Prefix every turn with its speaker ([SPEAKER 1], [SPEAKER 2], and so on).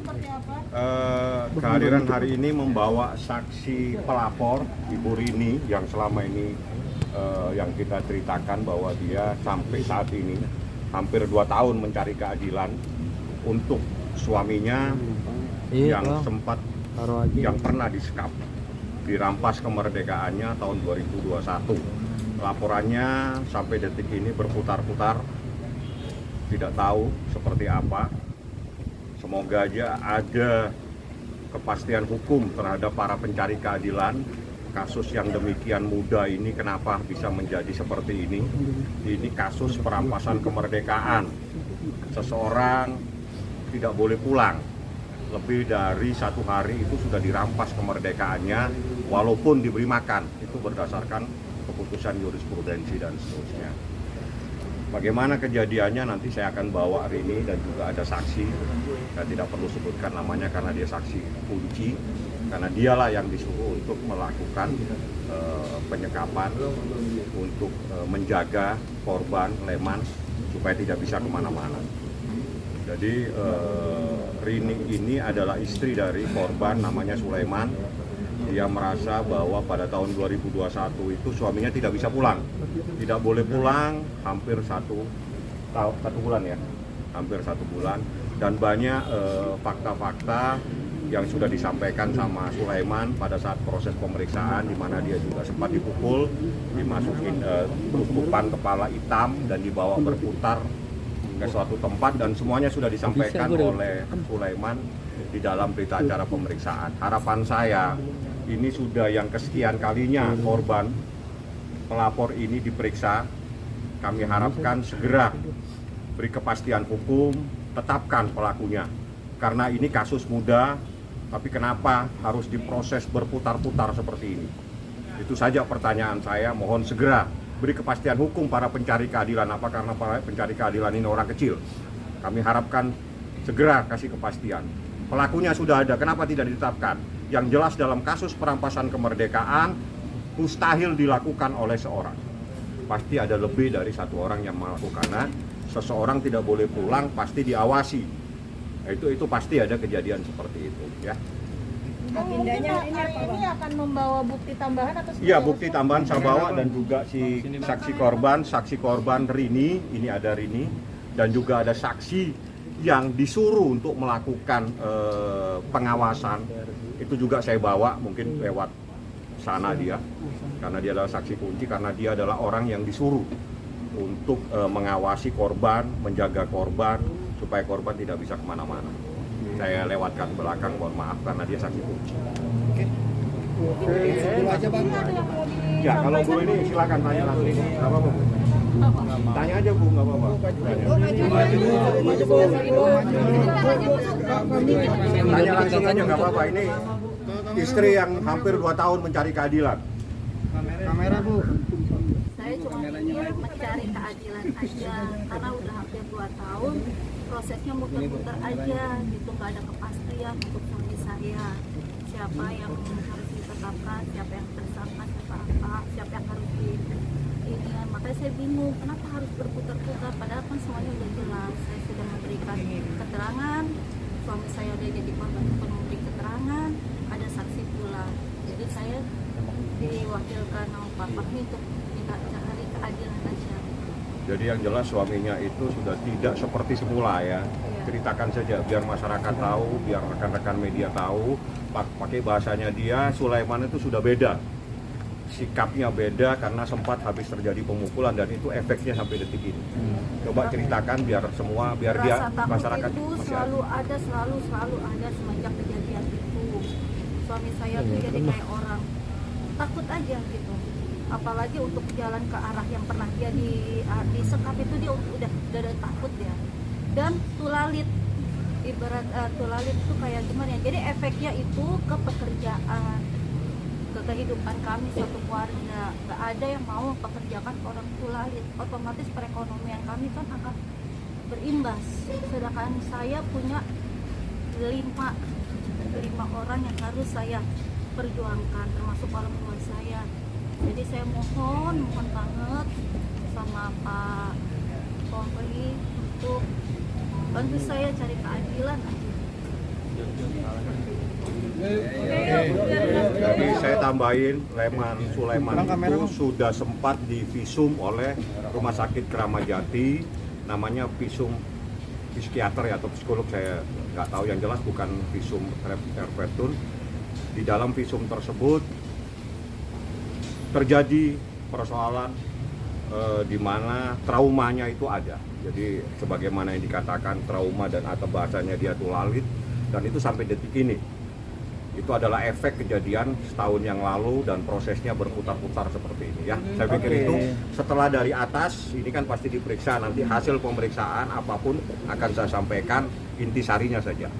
[SPEAKER 1] seperti apa?
[SPEAKER 2] Kehadiran hari ini membawa saksi pelapor Ibu Rini yang selama ini yang kita ceritakan bahwa dia sampai saat ini hampir 2 tahun mencari keadilan untuk suaminya yang sempat yang pernah disekap, dirampas kemerdekaannya tahun 2021. Laporannya sampai detik ini berputar-putar, tidak tahu seperti apa. Semoga aja ada kepastian hukum terhadap para pencari keadilan. Kasus yang demikian muda ini kenapa bisa menjadi seperti ini? Ini kasus perampasan kemerdekaan. Seseorang tidak boleh pulang. Lebih dari 1 hari itu sudah dirampas kemerdekaannya, walaupun diberi makan. Itu berdasarkan keputusan jurisprudensi dan seterusnya. Bagaimana kejadiannya nanti saya akan bawa Rini dan juga ada saksi. Saya tidak perlu sebutkan namanya karena dia saksi kunci. Karena dialah yang disuruh untuk melakukan penyekapan, untuk menjaga korban Leman supaya tidak bisa kemana-mana. Jadi Rini ini adalah istri dari korban namanya Sulaiman. Dia merasa bahwa pada tahun 2021 itu suaminya tidak bisa pulang, tidak boleh pulang hampir 1 bulan ya, hampir 1 bulan, dan banyak fakta-fakta yang sudah disampaikan sama Sulaiman pada saat proses pemeriksaan, di mana dia juga sempat dipukul, dimasukin tutupan kepala hitam dan dibawa berputar ke suatu tempat, dan semuanya sudah disampaikan oleh Sulaiman di dalam berita acara pemeriksaan. Harapan saya, ini sudah yang kesekian kalinya korban pelapor ini diperiksa. Kami harapkan segera beri kepastian hukum, tetapkan pelakunya. Karena ini kasus muda, tapi kenapa harus diproses berputar-putar seperti ini? Itu saja pertanyaan saya, mohon segera beri kepastian hukum para pencari keadilan. Apa karena para pencari keadilan ini orang kecil? Kami harapkan segera kasih kepastian. Pelakunya sudah ada, kenapa tidak ditetapkan? Yang jelas dalam kasus perampasan kemerdekaan mustahil dilakukan oleh seorang. Pasti ada lebih dari 1 orang yang melakukannya. Seseorang tidak boleh pulang, pasti diawasi. Itu pasti ada kejadian seperti itu, ya.
[SPEAKER 1] Agendanya ini akan membawa bukti tambahan atau seperti
[SPEAKER 2] Iya, bukti tambahan saya bawa, dan juga si saksi korban Rini, ini ada Rini, dan juga ada saksi yang disuruh untuk melakukan pengawasan. Itu juga saya bawa, mungkin lewat sana dia, karena dia adalah saksi kunci, karena dia adalah orang yang disuruh untuk mengawasi korban, menjaga korban, supaya korban tidak bisa kemana-mana. Saya lewatkan belakang, mohon maaf, karena dia saksi kunci. Ya, kalau Bu ini silakan tanya langsung, nggak apa-apa Bu. Tanya aja Bu, nggak apa-apa. Tanya langsung aja, nggak apa-apa. Ini istri yang hampir 2 tahun mencari keadilan.
[SPEAKER 3] Kamera Bu.
[SPEAKER 4] Saya cuma ingin mencari keadilan aja, karena udah hampir 2 tahun prosesnya muter-muter aja gitu, nggak ada kepastian untuk suami saya. Siapa yang harus ditetapkan, siapa yang tersangka, siapa yang harus ini. Makanya saya bingung, kenapa harus berputar-putar, padahal kan semuanya udah jelas. Saya sudah memberikan keterangan, suami saya udah jadi korban pun memberi keterangan, ada saksi pula. Jadi saya diwakilkan sama Pak Fahmi untuk minta cari keadilan aja.
[SPEAKER 2] Jadi yang jelas suaminya itu sudah tidak seperti semula ya. Ceritakan saja biar masyarakat tahu, biar rekan-rekan media tahu. Pakai bahasanya dia, Sulaiman itu sudah beda. Sikapnya beda karena sempat habis terjadi pemukulan, dan itu efeknya sampai detik ini. Coba ceritakan biar semua, biar dia masyarakat
[SPEAKER 4] itu selalu ada semenjak kejadian itu. Suami saya tuh jadi kayak orang takut aja gitu. Apalagi untuk jalan ke arah yang pernah dia disekap itu, dia udah takut ya. Dan tulalit, ibarat tulalit itu kayak gimana ya, jadi efeknya itu ke pekerjaan, ke kehidupan kami satu keluarga. Gak ada yang mau mempekerjakan orang tulalit, otomatis perekonomian kami kan akan berimbas. Sedangkan saya punya 5 orang yang harus saya perjuangkan, termasuk orang tua saya. Jadi saya mohon banget sama Pak Polri untuk bantu saya cari keadilan aja.
[SPEAKER 2] Jadi saya tambahin, Leman Sulaiman itu sudah sempat divisum oleh Rumah Sakit Kramat Jati, namanya visum psikiater ya, atau psikolog, saya nggak tahu, yang jelas bukan visum terpetun. Di dalam visum tersebut terjadi persoalan di mana traumanya itu ada. Jadi sebagaimana yang dikatakan trauma dan atau bahasanya dia tuh lalit, dan itu sampai detik ini. Itu adalah efek kejadian setahun yang lalu dan prosesnya berputar-putar seperti ini ya. Saya pikir itu setelah dari atas ini kan pasti diperiksa, nanti hasil pemeriksaan apapun akan saya sampaikan intisarinya saja.